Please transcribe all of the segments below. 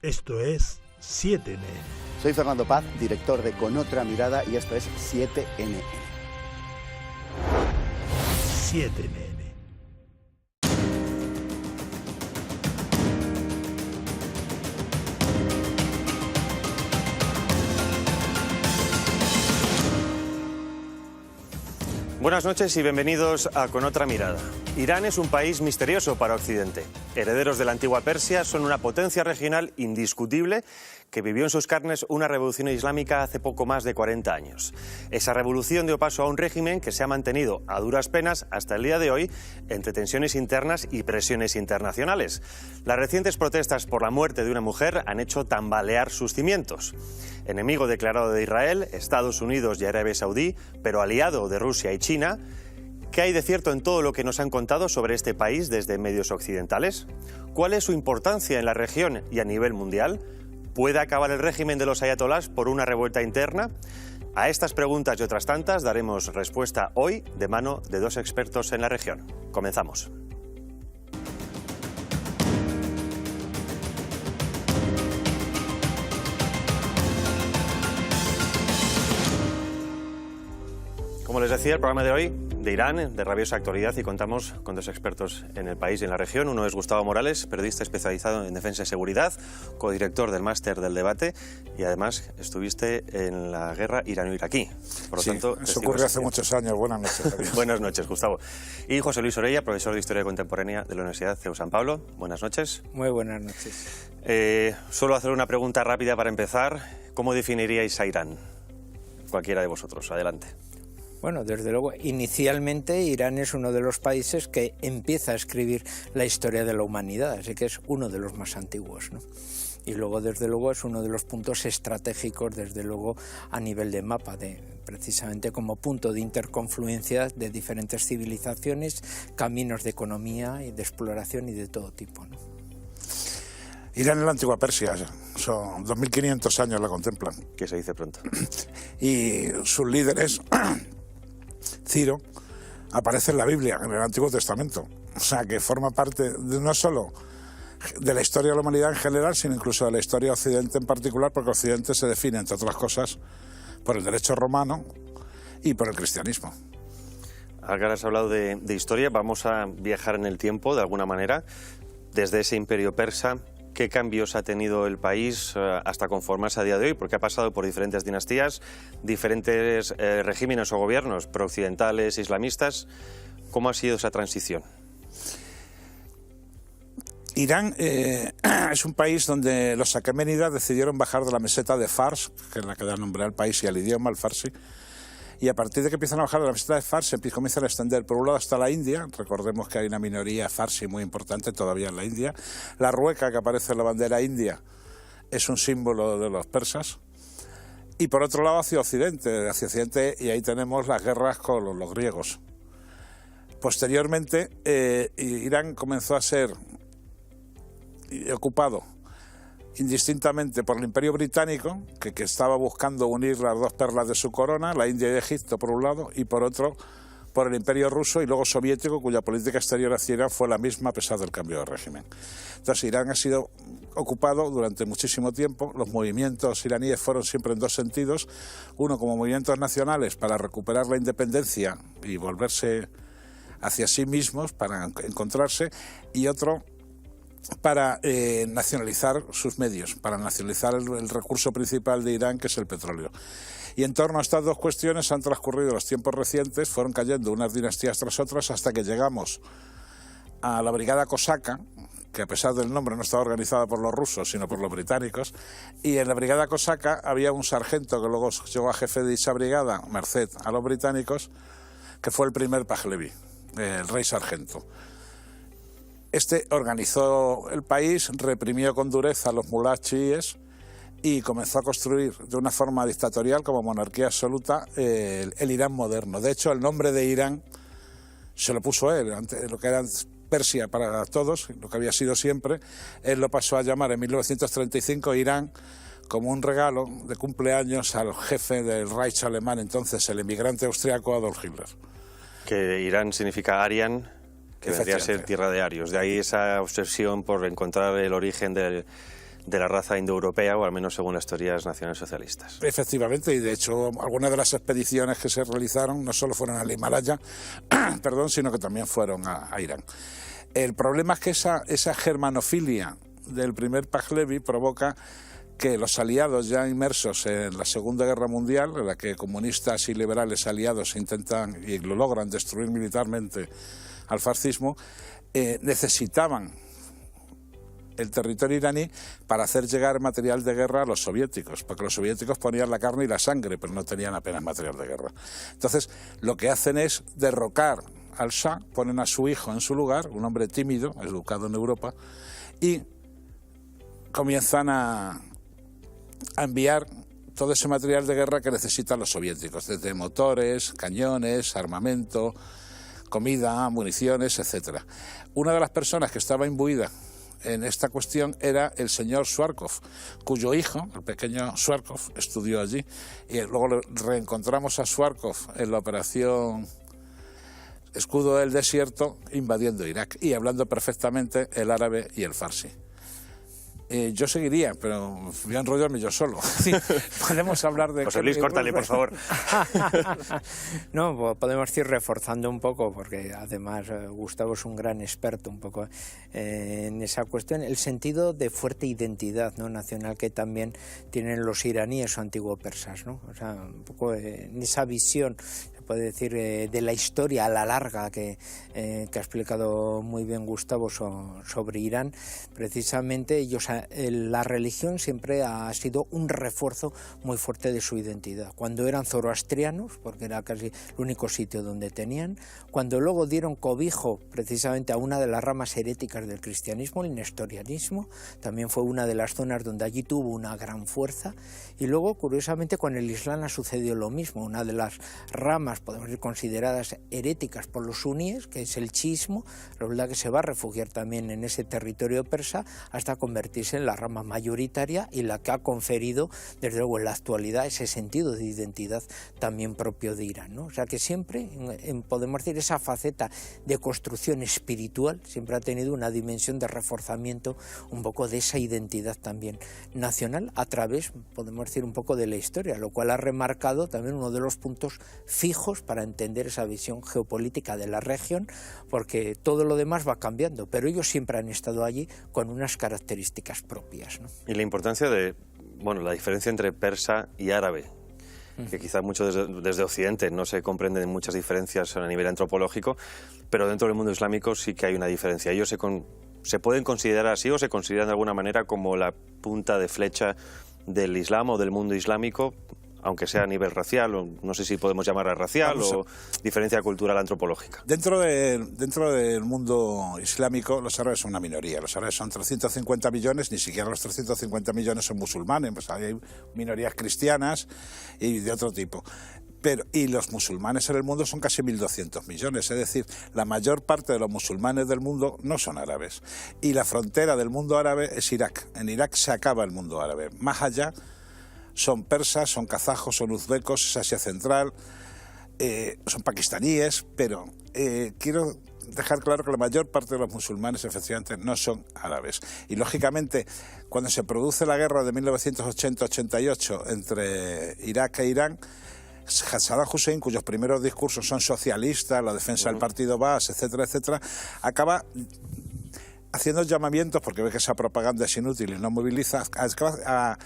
Esto es 7NN. Soy Fernando Paz, director de Con Otra Mirada, y esto es 7NN. 7NN. Buenas noches y bienvenidos a Con Otra Mirada. Irán es un país misterioso para Occidente. Herederos de la antigua Persia, son una potencia regional indiscutible que vivió en sus carnes una revolución islámica hace poco más de 40 años. Esa revolución dio paso a un régimen que se ha mantenido a duras penas hasta el día de hoy entre tensiones internas y presiones internacionales. Las recientes protestas por la muerte de una mujer han hecho tambalear sus cimientos. Enemigo declarado de Israel, Estados Unidos y Arabia Saudí, pero aliado de Rusia y China, ¿qué hay de cierto en todo lo que nos han contado sobre este país desde medios occidentales? ¿Cuál es su importancia en la región y a nivel mundial? ¿Puede acabar el régimen de los ayatolás por una revuelta interna? A estas preguntas y otras tantas daremos respuesta hoy de mano de dos expertos en la región. Comenzamos. Como les decía, el programa de hoy de Irán, de rabiosa actualidad, y contamos con dos expertos en el país y en la región. Uno es Gustavo Morales, periodista especializado en defensa y seguridad, codirector del máster del debate, y además estuviste en la guerra irano-iraquí. Por lo tanto, eso ocurrió hace muchos años. Buenas noches. Buenas noches, Gustavo. Y José Luis Orella, profesor de Historia Contemporánea de la Universidad CEU San Pablo. Buenas noches. Muy buenas noches. Solo hacer una pregunta rápida para empezar. ¿Cómo definiríais a Irán? Cualquiera de vosotros, adelante. Bueno, desde luego, inicialmente Irán es uno de los países que empieza a escribir la historia de la humanidad, así que es uno de los más antiguos, ¿no? Y luego, desde luego, es uno de los puntos estratégicos, desde luego, a nivel de mapa, precisamente como punto de interconfluencia de diferentes civilizaciones, caminos de economía y de exploración y de todo tipo, ¿no? Irán es la antigua Persia, son 2500 años la contemplan. Que se dice pronto. Y sus líderes, Ciro, aparece en la Biblia, en el Antiguo Testamento. O sea, que forma parte de, no solo de la historia de la humanidad en general, sino incluso de la historia de Occidente en particular, porque Occidente se define, entre otras cosas, por el derecho romano y por el cristianismo. Ahora has hablado de historia, vamos a viajar en el tiempo de alguna manera, desde ese imperio persa. ¿Qué cambios ha tenido el país hasta conformarse a día de hoy? Porque ha pasado por diferentes dinastías, diferentes regímenes o gobiernos prooccidentales, islamistas. ¿Cómo ha sido esa transición? Irán es un país donde los aqueménidas decidieron bajar de la meseta de Fars, que es la que da nombre al país y al idioma, al farsi, y a partir de que empiezan a bajar de la meseta de Fars se comienzan a extender por un lado hasta la India. Recordemos que hay una minoría farsi muy importante todavía en la India. La rueca que aparece en la bandera india es un símbolo de los persas. Y por otro lado hacia Occidente, y ahí tenemos las guerras con los griegos. Posteriormente Irán comenzó a ser ocupado indistintamente por el Imperio Británico, que estaba buscando unir las dos perlas de su corona, la India y Egipto por un lado, y por otro por el Imperio Ruso y luego soviético, cuya política exterior hacia Irán fue la misma a pesar del cambio de régimen. Entonces Irán ha sido ocupado durante muchísimo tiempo. Los movimientos iraníes fueron siempre en dos sentidos: uno como movimientos nacionales para recuperar la independencia y volverse hacia sí mismos, para encontrarse, y otro para nacionalizar sus medios, para nacionalizar el recurso principal de Irán, que es el petróleo. Y en torno a estas dos cuestiones han transcurrido los tiempos recientes, fueron cayendo unas dinastías tras otras hasta que llegamos a la Brigada Cosaca, que a pesar del nombre no estaba organizada por los rusos, sino por los británicos, y en la Brigada Cosaca había un sargento que luego llegó a jefe de dicha brigada, merced a los británicos, que fue el primer Pahlavi, el rey sargento. Este organizó el país, reprimió con dureza a los mulás chiíes y comenzó a construir de una forma dictatorial, como monarquía absoluta, el Irán moderno. De hecho, el nombre de Irán se lo puso él, lo que era Persia para todos, lo que había sido siempre. Él lo pasó a llamar en 1935 Irán, como un regalo de cumpleaños al jefe del Reich alemán, entonces el emigrante austriaco Adolf Hitler. Que Irán significa Aryan, que vendría a ser tierra de arios. De ahí esa obsesión por encontrar el origen de de la raza indoeuropea, o al menos según las teorías nacionalsocialistas. Efectivamente, y de hecho algunas de las expediciones que se realizaron no solo fueron al Himalaya, perdón, sino que también fueron a Irán. El problema es que esa germanofilia del primer Pahlavi provoca que los aliados ya inmersos en la Segunda Guerra Mundial, en la que comunistas y liberales aliados intentan y lo logran destruir militarmente al fascismo, necesitaban el territorio iraní para hacer llegar material de guerra a los soviéticos, porque los soviéticos ponían la carne y la sangre, pero no tenían apenas material de guerra. Entonces, lo que hacen es derrocar al Shah, ponen a su hijo en su lugar, un hombre tímido, educado en Europa, y comienzan a enviar todo ese material de guerra que necesitan los soviéticos, desde motores, cañones, armamento, comida, municiones, etc. Una de las personas que estaba imbuida en esta cuestión era el señor Suarkov, cuyo hijo, el pequeño Suarkov, estudió allí, y luego reencontramos a Suarkov en la operación Escudo del Desierto invadiendo Irak y hablando perfectamente el árabe y el farsi. Yo seguiría, pero voy a enrollarme yo solo. Podemos hablar de... José Luis, córtale, por favor. No, podemos ir reforzando un poco, porque además Gustavo es un gran experto un poco en esa cuestión, el sentido de fuerte identidad, ¿no?, nacional que también tienen los iraníes o antiguo-persas, ¿no? O sea, un poco en esa visión, puede decir, de la historia a la larga que ha explicado muy bien Gustavo sobre Irán. Precisamente ellos, la religión siempre ha sido un refuerzo muy fuerte de su identidad. Cuando eran zoroastrianos, porque era casi el único sitio donde tenían, cuando luego dieron cobijo precisamente a una de las ramas heréticas del cristianismo, el nestorianismo, también fue una de las zonas donde allí tuvo una gran fuerza, y luego, curiosamente, con el Islam ha sucedido lo mismo. Una de las ramas podemos ser consideradas heréticas por los suníes, que es el chiismo, resulta que se va a refugiar también en ese territorio persa hasta convertirse en la rama mayoritaria y la que ha conferido, desde luego en la actualidad, ese sentido de identidad también propio de Irán, ¿no? O sea que siempre, podemos decir, esa faceta de construcción espiritual siempre ha tenido una dimensión de reforzamiento un poco de esa identidad también nacional a través, podemos decir, un poco de la historia, lo cual ha remarcado también uno de los puntos fijos para entender esa visión geopolítica de la región, porque todo lo demás va cambiando, pero ellos siempre han estado allí con unas características propias, ¿no? Y la importancia de, bueno, la diferencia entre persa y árabe, que quizás mucho desde Occidente no se comprenden muchas diferencias a nivel antropológico, pero dentro del mundo islámico sí que hay una diferencia. Ellos se pueden considerar así, o se consideran de alguna manera como la punta de flecha del Islam o del mundo islámico, aunque sea a nivel racial, o no sé si podemos llamarla racial, o diferencia cultural antropológica. Dentro del mundo islámico, los árabes son una minoría. Los árabes son 350 millones, ni siquiera los 350 millones son musulmanes, pues hay minorías cristianas y de otro tipo. Y los musulmanes en el mundo son casi 1.200 millones, es decir, la mayor parte de los musulmanes del mundo no son árabes. Y la frontera del mundo árabe es Irak. En Irak se acaba el mundo árabe. Más allá son persas, son kazajos, son uzbecos, es Asia Central, son pakistaníes, pero quiero dejar claro que la mayor parte de los musulmanes efectivamente no son árabes. Y lógicamente, cuando se produce la guerra de 1980-88 entre Irak e Irán, Saddam Hussein, cuyos primeros discursos son socialistas, la defensa del partido Baas, etcétera, etcétera, acaba haciendo llamamientos, porque ve que esa propaganda es inútil y no moviliza, a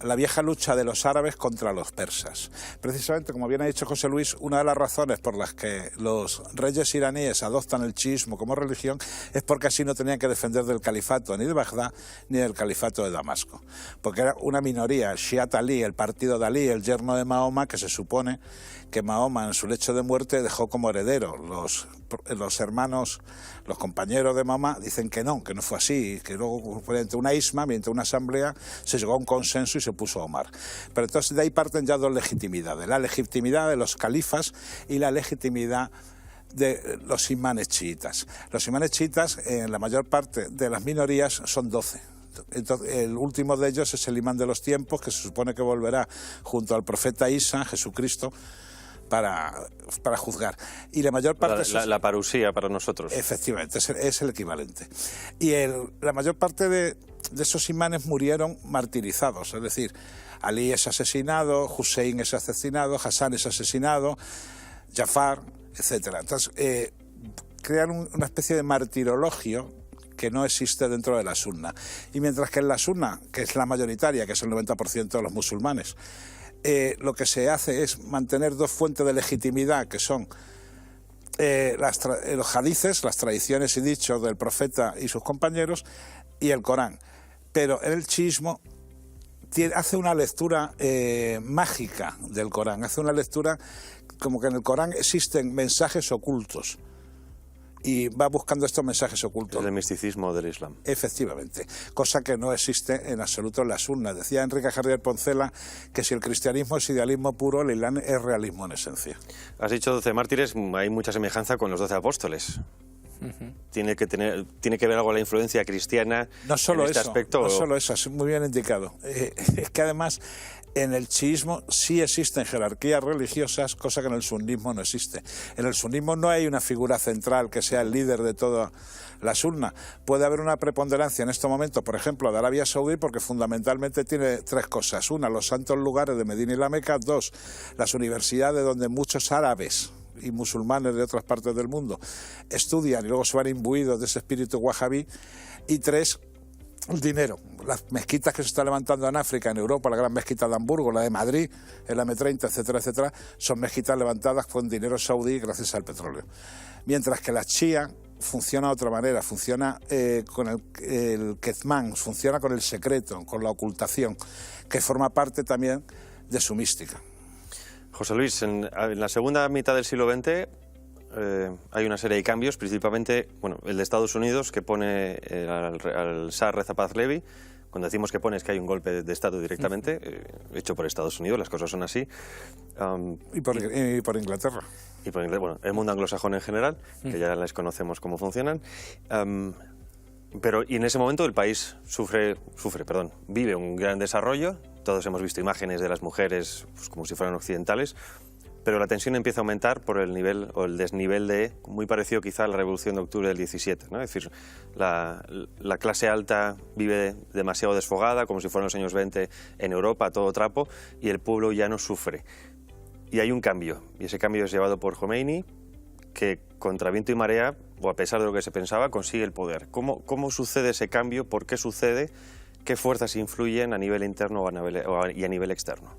la vieja lucha de los árabes contra los persas. Precisamente, como bien ha dicho José Luis, una de las razones por las que los reyes iraníes adoptan el chiismo como religión es porque así no tenían que defender del califato ni de Bagdad ni del califato de Damasco, porque era una minoría, el Shiat Ali, el partido de Ali, el yerno de Mahoma, que se supone que Mahoma en su lecho de muerte dejó como heredero. Los hermanos, los compañeros de Mahoma dicen que no fue así, que luego mediante una isma, mediante una asamblea, se llegó a un consenso y se puso a Omar. Pero entonces de ahí parten ya dos legitimidades, la legitimidad de los califas y la legitimidad de los imanes chiitas. Los imanes chiitas, en la mayor parte de las minorías, son 12. Entonces, el último de ellos es el imán de los tiempos, que se supone que volverá junto al profeta Isa, Jesucristo, para juzgar. Y la mayor parte... La parusía para nosotros. Efectivamente, es el equivalente. Y la mayor parte de de esos imanes murieron martirizados, es decir, Ali es asesinado, Hussein es asesinado, Hassan es asesinado, Jafar, etcétera. Entonces, crean una especie de martirologio que no existe dentro de la sunna. Y mientras que en la sunna, que es la mayoritaria, que es el 90% de los musulmanes, lo que se hace es mantener dos fuentes de legitimidad, que son los hadices, las tradiciones y dichos del profeta y sus compañeros, y el Corán. Pero el chiismo hace una lectura mágica del Corán, hace una lectura como que en el Corán existen mensajes ocultos y va buscando estos mensajes ocultos. El misticismo del Islam. Efectivamente, cosa que no existe en absoluto en la sunna. Decía Enrique Jardier Poncela que si el cristianismo es idealismo puro, el Islam es realismo en esencia. Has dicho 12 mártires, hay mucha semejanza con los 12 apóstoles. Tiene que ver algo la influencia cristiana no solo en este eso, aspecto. No solo eso, es muy bien indicado. Es que además en el chiismo sí existen jerarquías religiosas, cosa que en el sunnismo no existe. En el sunnismo no hay una figura central que sea el líder de toda la sunna. Puede haber una preponderancia en estos momentos, por ejemplo, de Arabia Saudí, porque fundamentalmente tiene tres cosas. Una, los santos lugares de Medina y la Meca. Dos, las universidades donde muchos árabes y musulmanes de otras partes del mundo estudian y luego se van imbuidos de ese espíritu wahabí. Y tres, el dinero. Las mezquitas que se están levantando en África, en Europa, la gran mezquita de Hamburgo, la de Madrid, el M30, etcétera, etcétera, son mezquitas levantadas con dinero saudí gracias al petróleo. Mientras que la Shia funciona de otra manera, funciona con el Kezmán, funciona con el secreto, con la ocultación, que forma parte también de su mística. José Luis, en la segunda mitad del siglo XX hay una serie de cambios, principalmente el de Estados Unidos, que pone al Shah Reza Pahlavi. Cuando decimos que pone es que hay un golpe de Estado directamente, hecho por Estados Unidos, las cosas son así. Y por Inglaterra. Y por Inglaterra, el mundo anglosajón en general, que ya les conocemos cómo funcionan. Y en ese momento el país vive un gran desarrollo. Todos hemos visto imágenes de las mujeres como si fueran occidentales, pero la tensión empieza a aumentar por el nivel o el desnivel muy parecido quizá a la Revolución de Octubre del 17, ¿no? Es decir, la clase alta vive demasiado desfogada, como si fueran los años 20 en Europa, todo trapo, y el pueblo ya no sufre. Y hay un cambio, y ese cambio es llevado por Khomeini, que contra viento y marea, o a pesar de lo que se pensaba, consigue el poder. ¿Cómo sucede ese cambio? ¿Por qué sucede? ¿Qué fuerzas influyen a nivel interno y a nivel externo?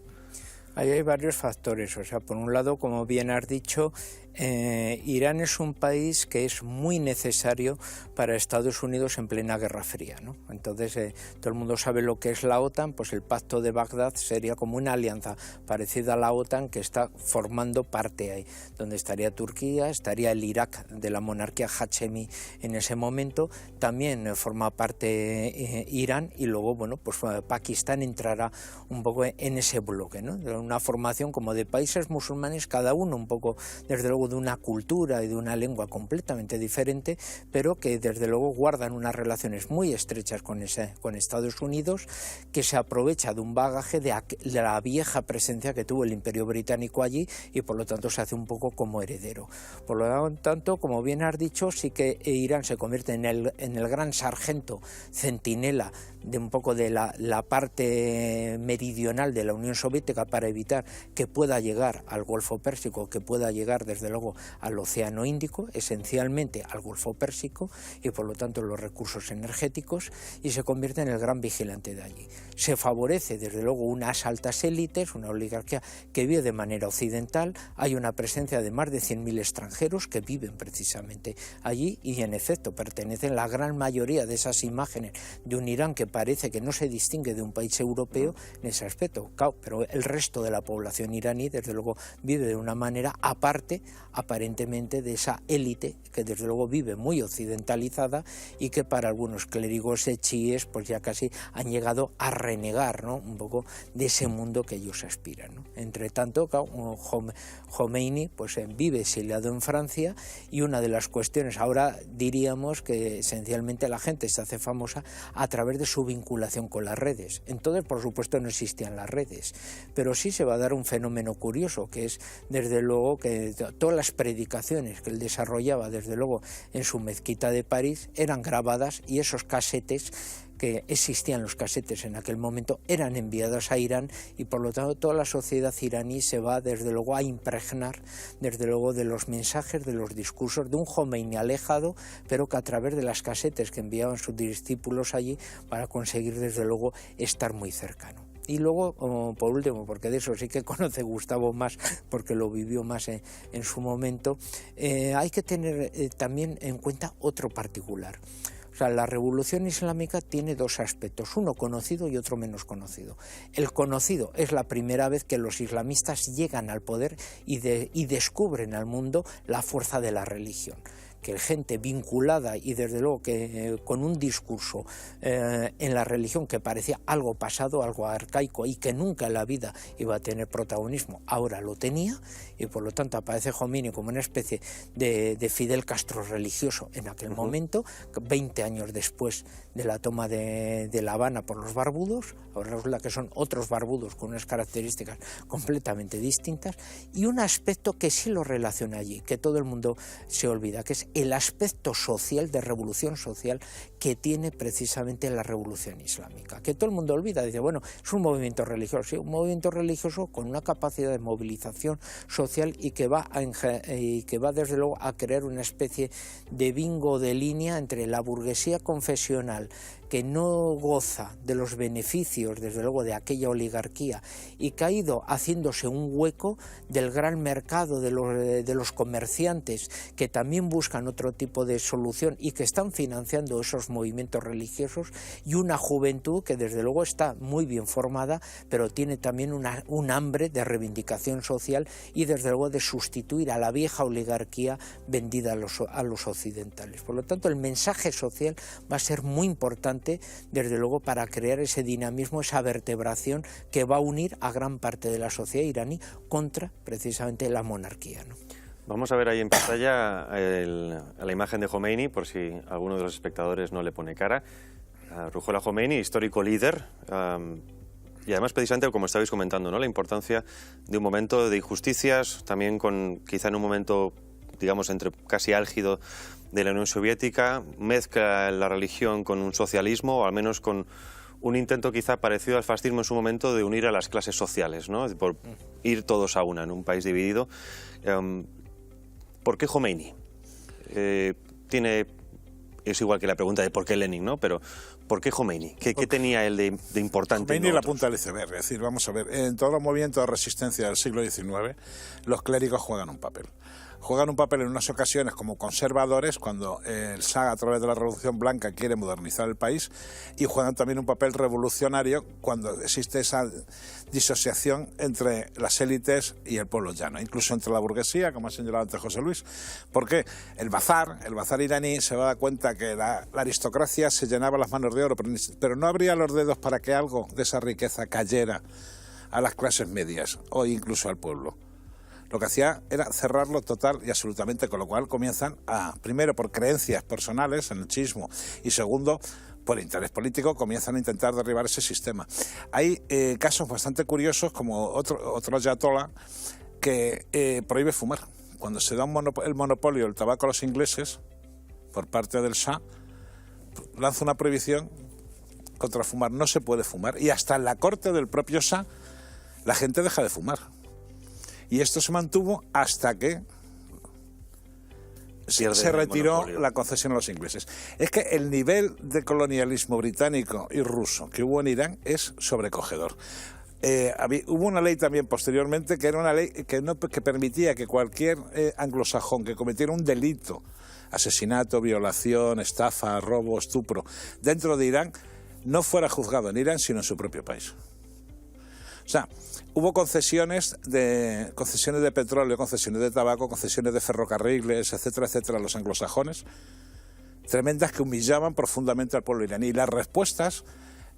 Ahí hay varios factores. O sea, por un lado, como bien has dicho, Irán es un país que es muy necesario para Estados Unidos en plena Guerra Fría, ¿no? Entonces, todo el mundo sabe lo que es la OTAN, pues el Pacto de Bagdad sería como una alianza parecida a la OTAN que está formando parte ahí, donde estaría Turquía, estaría el Irak de la monarquía hachemí en ese momento, también forma parte Irán y luego, pues Pakistán entrará un poco en ese bloque, ¿no? De una formación como de países musulmanes, cada uno un poco, desde luego, de una cultura y de una lengua completamente diferente, pero que desde luego guardan unas relaciones muy estrechas con Estados Unidos, que se aprovecha de un bagaje de la vieja presencia que tuvo el Imperio Británico allí y por lo tanto se hace un poco como heredero. Por lo tanto, como bien has dicho, sí que Irán se convierte en el gran sargento centinela de un poco de la parte meridional de la Unión Soviética para evitar que pueda llegar al Golfo Pérsico, que pueda llegar desde luego al Océano Índico, esencialmente al Golfo Pérsico y por lo tanto los recursos energéticos, y se convierte en el gran vigilante de allí. Se favorece desde luego unas altas élites, una oligarquía que vive de manera occidental, hay una presencia de más de 100.000 extranjeros que viven precisamente allí y en efecto pertenecen la gran mayoría de esas imágenes de un Irán que parece que no se distingue de un país europeo en ese aspecto, claro, pero el resto de la población iraní desde luego vive de una manera aparte aparentemente de esa élite que desde luego vive muy occidentalizada y que para algunos clérigos chiíes pues ya casi han llegado a renegar, ¿no?, un poco de ese mundo que ellos aspiran, ¿no? Entre tanto, Khomeini pues vive exiliado en Francia y una de las cuestiones, ahora diríamos que esencialmente la gente se hace famosa a través de su vinculación con las redes. Entonces, por supuesto, no existían las redes, pero sí se va a dar un fenómeno curioso, que es desde luego que todas las predicaciones que él desarrollaba desde luego en su mezquita de París eran grabadas y esos casetes que existían los casetes en aquel momento eran enviados a Irán, y por lo tanto toda la sociedad iraní se va desde luego a impregnar desde luego de los mensajes, de los discursos de un Jomeini alejado, pero que a través de las casetes que enviaban sus discípulos allí para conseguir desde luego estar muy cercano. Y luego, por último, porque de eso sí que conoce Gustavo más, porque lo vivió más en su momento, hay que tener también en cuenta otro particular. O sea, la revolución islámica tiene dos aspectos, uno conocido y otro menos conocido. El conocido es la primera vez que los islamistas llegan al poder y descubren al mundo la fuerza de la religión. Que gente vinculada y desde luego que con un discurso en la religión que parecía algo pasado, algo arcaico y que nunca en la vida iba a tener protagonismo, ahora lo tenía, y por lo tanto aparece Jomeini como una especie de Fidel Castro religioso en aquel momento, 20 años después de la toma de La Habana por los barbudos. Ahora resulta que son otros barbudos con unas características completamente distintas, y un aspecto que sí lo relaciona allí, que todo el mundo se olvida, que es el aspecto social, de revolución social, que tiene precisamente la revolución islámica, que todo el mundo olvida. Dice, bueno, es un movimiento religioso, sí, un movimiento religioso con una capacidad de movilización social y que va desde luego a crear una especie de bingo de línea entre la burguesía confesional, que no goza de los beneficios, desde luego, de aquella oligarquía, y que ha ido haciéndose un hueco del gran mercado de los comerciantes, que también buscan otro tipo de solución y que están financiando esos movimientos religiosos, y una juventud que desde luego está muy bien formada, pero tiene también un hambre de reivindicación social y desde luego de sustituir a la vieja oligarquía vendida a los occidentales. Por lo tanto, el mensaje social va a ser muy importante, desde luego, para crear ese dinamismo, esa vertebración que va a unir a gran parte de la sociedad iraní contra precisamente la monarquía, ¿no? Vamos a ver ahí en pantalla a la imagen de Jomeini, por si alguno de los espectadores no le pone cara. Ruhollah Jomeini, histórico líder, y además precisamente, como estabais comentando, ¿no?, la importancia de un momento de injusticias, también quizá en un momento, digamos, entre casi álgido de la Unión Soviética, mezcla la religión con un socialismo, o al menos con un intento quizá parecido al fascismo en su momento de unir a las clases sociales, ¿no?, por ir todos a una en un país dividido. ¿Por qué Jomeini? Es igual que la pregunta de por qué Lenin, ¿no? Pero ¿por qué Jomeini? ¿Qué tenía él de importante? Jomeini la punta del iceberg. Es decir, vamos a ver, en todos los movimientos de resistencia del siglo XIX, los clérigos juegan un papel. Juegan un papel en unas ocasiones como conservadores, cuando el Shah, a través de la Revolución Blanca, quiere modernizar el país, y juegan también un papel revolucionario cuando existe esa disociación entre las élites y el pueblo llano, incluso entre la burguesía, como ha señalado antes José Luis. Porque el bazar iraní se va a dar cuenta que la aristocracia se llenaba las manos de oro, pero no abría los dedos para que algo de esa riqueza cayera a las clases medias o incluso al pueblo. Lo que hacía era cerrarlo total y absolutamente, con lo cual comienzan primero por creencias personales en el chiismo, y segundo, por interés político, comienzan a intentar derribar ese sistema. Hay casos bastante curiosos, como otro ayatolá que prohíbe fumar. Cuando se da el monopolio del tabaco a los ingleses por parte del Shah, lanza una prohibición contra fumar. No se puede fumar, y hasta en la corte del propio Shah la gente deja de fumar. Y esto se mantuvo hasta que se retiró la concesión a los ingleses. Es que el nivel de colonialismo británico y ruso que hubo en Irán es sobrecogedor. Hubo una ley también posteriormente que era una ley que permitía que cualquier anglosajón que cometiera un delito, asesinato, violación, estafa, robo, estupro, dentro de Irán, no fuera juzgado en Irán, sino en su propio país. O sea, hubo concesiones de petróleo, concesiones de tabaco, concesiones de ferrocarriles, etcétera, etcétera, a los anglosajones, tremendas, que humillaban profundamente al pueblo iraní. Y las respuestas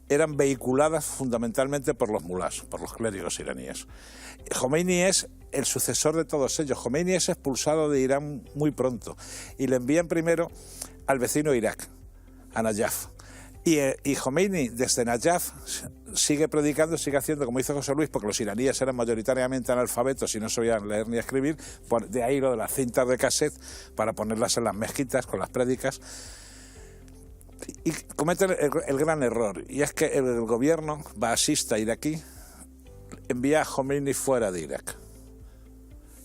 eran vehiculadas fundamentalmente por los mulás, por los clérigos iraníes. Jomeini es el sucesor de todos ellos. Jomeini es expulsado de Irán muy pronto y le envían primero al vecino Irak, a Nayaf. Y Jomeini desde Nayaf sigue predicando, sigue haciendo como hizo José Luis, porque los iraníes eran mayoritariamente analfabetos y no sabían leer ni escribir, de ahí lo de las cintas de cassette para ponerlas en las mezquitas con las prédicas. Y cometen el gran error, y es que el gobierno baasista iraquí envía a Jomeini fuera de Irak.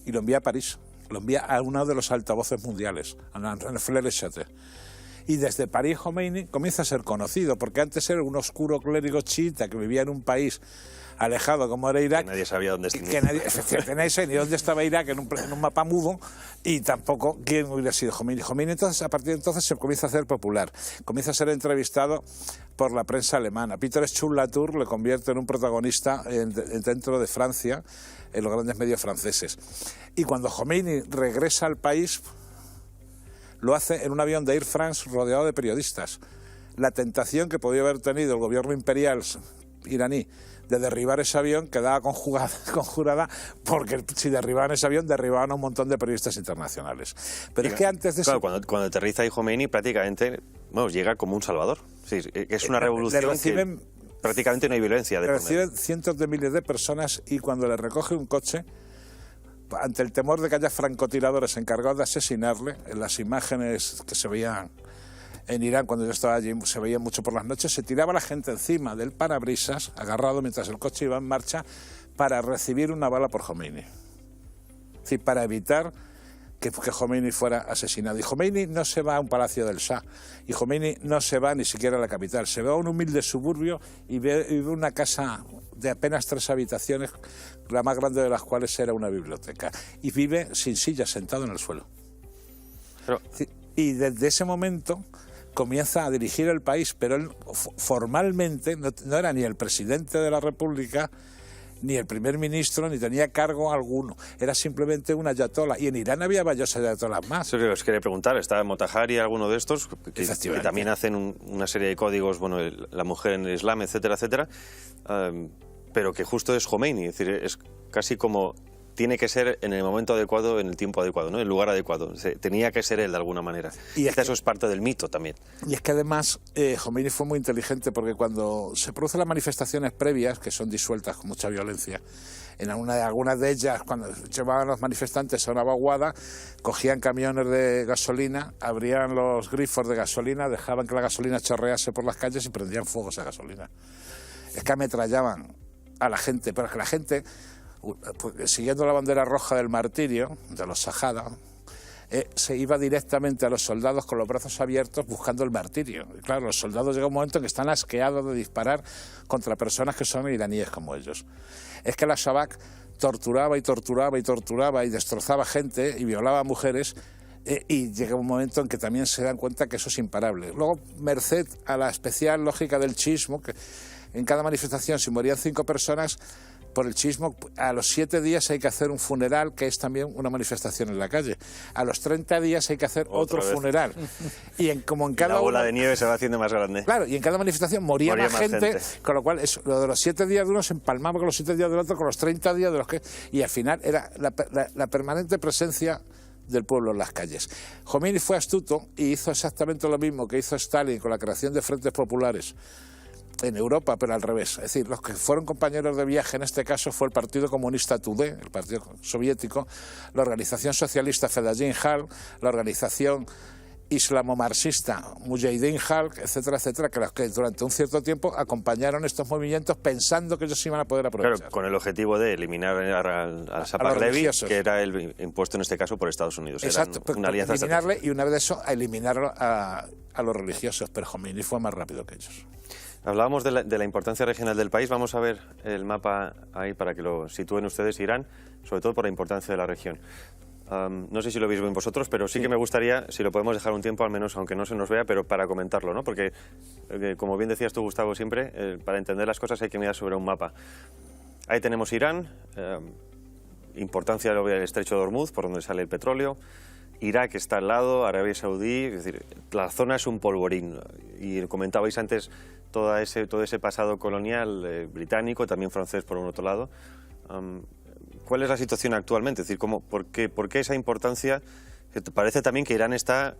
Y lo envía a París, lo envía a uno de los altavoces mundiales, a Fleur-le-Château. Y desde París Jomeini comienza a ser conocido, porque antes era un oscuro clérigo chiita que vivía en un país alejado como era Irak. Que nadie sabía dónde estaba. Que nadie sabía ni dónde estaba Irak en un mapa mudo, y tampoco quién hubiera sido Jomeini. Jomeini entonces, a partir de entonces se comienza a hacer popular, comienza a ser entrevistado por la prensa alemana. Peter Schul-Latour le convierte en un protagonista dentro de Francia, en los grandes medios franceses. Y cuando Jomeini regresa al país, lo hace en un avión de Air France rodeado de periodistas. La tentación que podía haber tenido el gobierno imperial iraní de derribar ese avión quedaba conjurada, porque si derribaban ese avión, derribaban a un montón de periodistas internacionales. Pero es que antes de claro, eso... cuando aterriza ahí Jomeini, prácticamente llega como un salvador. Sí, es una revolución que prácticamente no hay violencia de por medio. Reciben cientos de miles de personas, y cuando le recoge un coche, ante el temor de que haya francotiradores encargados de asesinarle, en las imágenes que se veían en Irán cuando yo estaba allí, se veía mucho por las noches, se tiraba la gente encima del parabrisas, agarrado mientras el coche iba en marcha, para recibir una bala por Jomeini. Es decir, para evitar que Jomeini fuera asesinado. Y Jomeini no se va a un palacio del Shah, y Jomeini no se va ni siquiera a la capital, se va a un humilde suburbio y ve una casa de apenas 3 habitaciones, la más grande de las cuales era una biblioteca, y vive sin silla, sentado en el suelo. Pero... Y desde ese momento comienza a dirigir el país, pero él formalmente no era ni el presidente de la República, ni el primer ministro, ni tenía cargo alguno. Era simplemente un ayatolá. Y en Irán había varios ayatolás más. Eso que os quería preguntar. Está Motahari, alguno de estos, que también hacen una serie de códigos, bueno, la mujer en el Islam, etcétera, etcétera, pero que justo es Jomeini. Es decir, es casi como... tiene que ser en el momento adecuado, en el tiempo adecuado, ¿no? En el lugar adecuado. Tenía que ser él de alguna manera. Y eso es parte del mito también. Y es que además Jomeini fue muy inteligente, porque cuando se producen las manifestaciones previas, que son disueltas con mucha violencia, en algunas de ellas, cuando llevaban los manifestantes a una vaguada, cogían camiones de gasolina, abrían los grifos de gasolina, dejaban que la gasolina chorrease por las calles y prendían fuego a esa gasolina. Es que ametrallaban a la gente, pero es que la gente... siguiendo la bandera roja del martirio, de los Sajada, se iba directamente a los soldados con los brazos abiertos buscando el martirio. Y claro, los soldados llega un momento en que están asqueados de disparar contra personas que son iraníes como ellos. Es que la Shabak torturaba y torturaba y torturaba y destrozaba gente y violaba a mujeres, y llega un momento en que también se dan cuenta que eso es imparable. Luego, merced a la especial lógica del chiismo, que en cada manifestación, si morían 5 personas, por el chiismo, a los 7 días hay que hacer un funeral, que es también una manifestación en la calle. A los 30 días hay que hacer otro funeral. Y como en cada la bola de nieve se va haciendo más grande. Claro, y en cada manifestación moría más gente, con lo cual lo de los 7 días de uno se empalmaba con los 7 días del otro, con los 30 días de los que... Y al final era la permanente presencia del pueblo en las calles. Jomeini fue astuto y hizo exactamente lo mismo que hizo Stalin con la creación de frentes populares en Europa, pero al revés. Es decir, los que fueron compañeros de viaje en este caso fue el Partido Comunista Tudeh, el Partido Soviético, la Organización Socialista Fedayeen Halk, la Organización Islamo-Marxista Mujahideen Halk, etcétera, etcétera, que los que durante un cierto tiempo acompañaron estos movimientos pensando que ellos se iban a poder aprovechar. Claro, con el objetivo de eliminar a Sapar Levi, que era el impuesto en este caso por Estados Unidos. Exacto, era una alianza eliminarle, y una vez de eso, a eliminarlo a los religiosos, pero Jomeini fue más rápido que ellos. Hablábamos de la importancia regional del país. Vamos a ver el mapa ahí para que lo sitúen ustedes, Irán, sobre todo por la importancia de la región. No sé si lo veis bien vosotros, pero sí que me gustaría, si lo podemos dejar un tiempo, al menos aunque no se nos vea, pero para comentarlo, ¿no? Porque, como bien decías tú, Gustavo, siempre, para entender las cosas hay que mirar sobre un mapa. Ahí tenemos Irán, importancia del estrecho de Hormuz, por donde sale el petróleo. Irak está al lado, Arabia Saudí, es decir, la zona es un polvorín. Y comentabais antes todo ese pasado colonial británico, también francés por un otro lado. ¿Cuál es la situación actualmente? Es decir, por qué esa importancia? Parece también que Irán está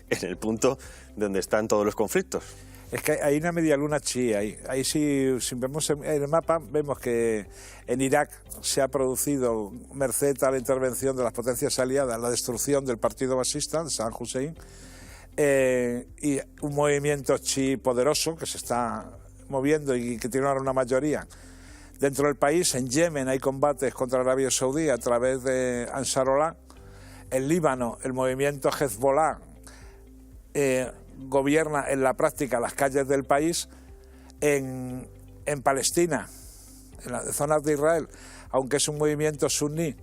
en el punto donde están todos los conflictos. Es que hay una media luna chií ahí. Ahí si vemos en el mapa, vemos que en Irak se ha producido, merced a la intervención de las potencias aliadas, la destrucción del partido basista, de Saddam Hussein. y un movimiento chií poderoso que se está moviendo y que tiene ahora una mayoría dentro del país. En Yemen hay combates contra Arabia Saudí a través de Ansarullah. En Líbano el movimiento Hezbollah gobierna en la práctica las calles del país. En Palestina, en las zonas de Israel, aunque es un movimiento suní,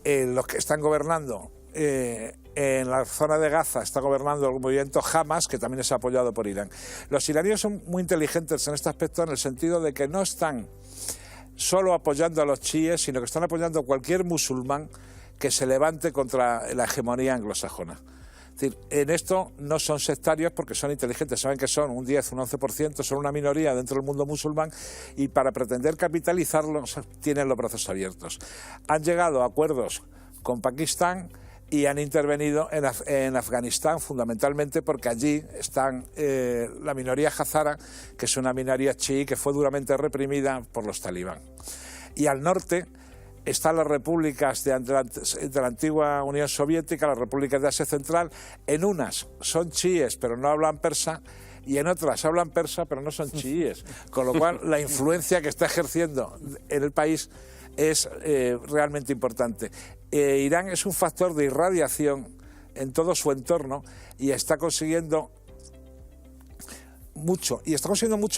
los que están gobernando en la zona de Gaza está gobernando el movimiento Hamas, que también es apoyado por Irán. Los iraníes son muy inteligentes en este aspecto, en el sentido de que no están solo apoyando a los chiíes, sino que están apoyando a cualquier musulmán que se levante contra la hegemonía anglosajona. Es decir, en esto no son sectarios porque son inteligentes, saben que son un 10, un 11%, son una minoría dentro del mundo musulmán, y para pretender capitalizarlo tienen los brazos abiertos. Han llegado a acuerdos con Pakistán y han intervenido en Afganistán, fundamentalmente porque allí están la minoría hazara, que es una minoría chií que fue duramente reprimida por los talibán. Y al norte están las repúblicas de la antigua Unión Soviética, las repúblicas de Asia Central. En unas son chiíes pero no hablan persa, y en otras hablan persa pero no son chiíes, con lo cual la influencia que está ejerciendo en el país es realmente importante. Irán es un factor de irradiación en todo su entorno y está consiguiendo mucho,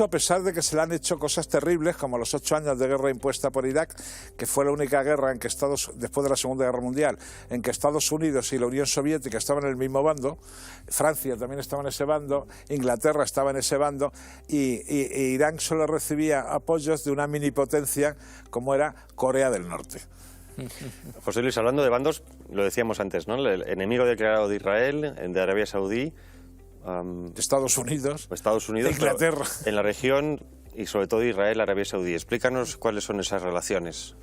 a pesar de que se le han hecho cosas terribles, como los 8 años de guerra impuesta por Irak, que fue la única guerra en que después de la Segunda Guerra Mundial, en que Estados Unidos y la Unión Soviética estaban en el mismo bando, Francia también estaba en ese bando, Inglaterra estaba en ese bando, y Irán solo recibía apoyos de una minipotencia como era Corea del Norte. José Luis, hablando de bandos, lo decíamos antes, ¿no? El enemigo declarado de Israel, de Arabia Saudí, Estados Unidos, de Inglaterra. En la región y sobre todo Israel, Arabia Saudí. Explícanos cuáles son esas relaciones.